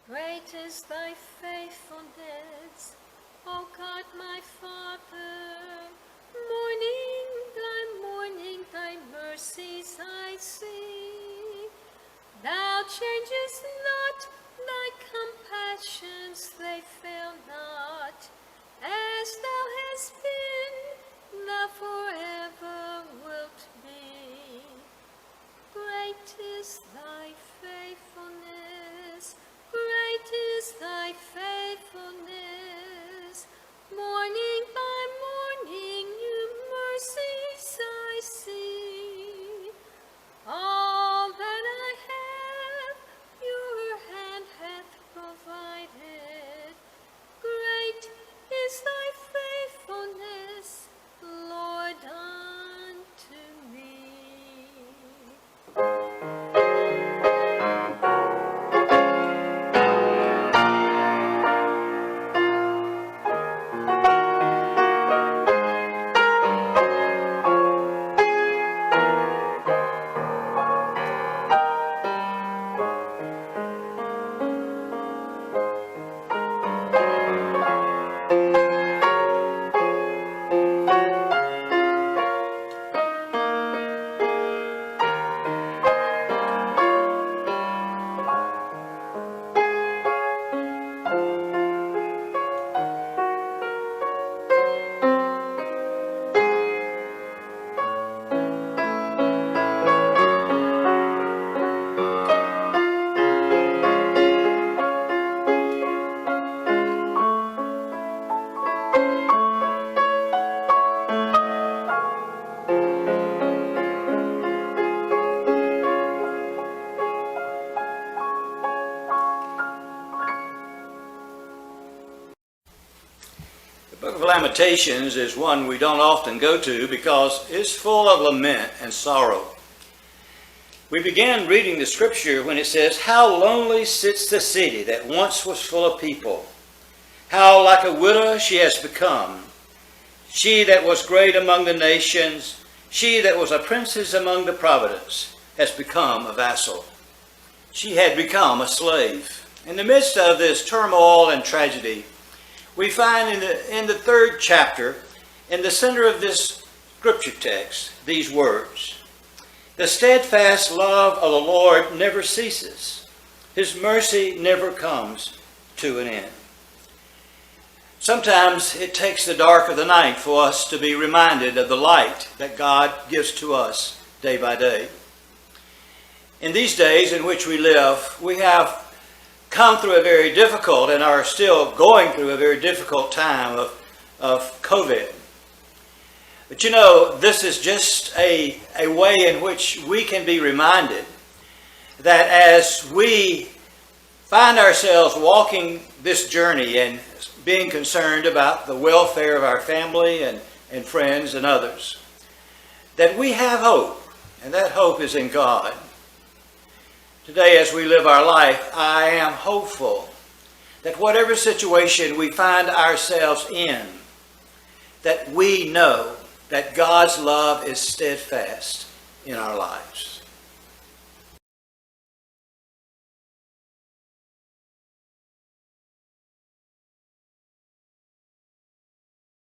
Great is thy faithfulness, O God my Father. Morning, thy mercies I see. Thou changest not, thy compassions, they fail not. As thou hast been, thou forever wilt be. Great is thy faithfulness, great is thy faithfulness. Morning by morning, new mercies I see. All that I have, your hand hath provided. Great is thy faithfulness, Lord, unto me. The book of Lamentations is one we don't often go to because it's full of lament and sorrow. We began reading the scripture when it says, "How lonely sits the city that once was full of people. How like a widow she has become. She that was great among the nations, she that was a princess among the provinces, has become a vassal." She had become a slave. In the midst of this turmoil and tragedy, we find in the third chapter, in the center of this scripture text, these words: "The steadfast love of the Lord never ceases. His mercy never comes to an end." Sometimes it takes the dark of the night for us to be reminded of the light that God gives to us day by day. In these days in which we live, we have come through a very difficult and are still going through a very difficult time of COVID. But you know, this is just a way in which we can be reminded that as we find ourselves walking this journey and being concerned about the welfare of our family and friends and others, that we have hope, and that hope is in God. Today, as we live our life, I am hopeful that whatever situation we find ourselves in, that we know that God's love is steadfast in our lives.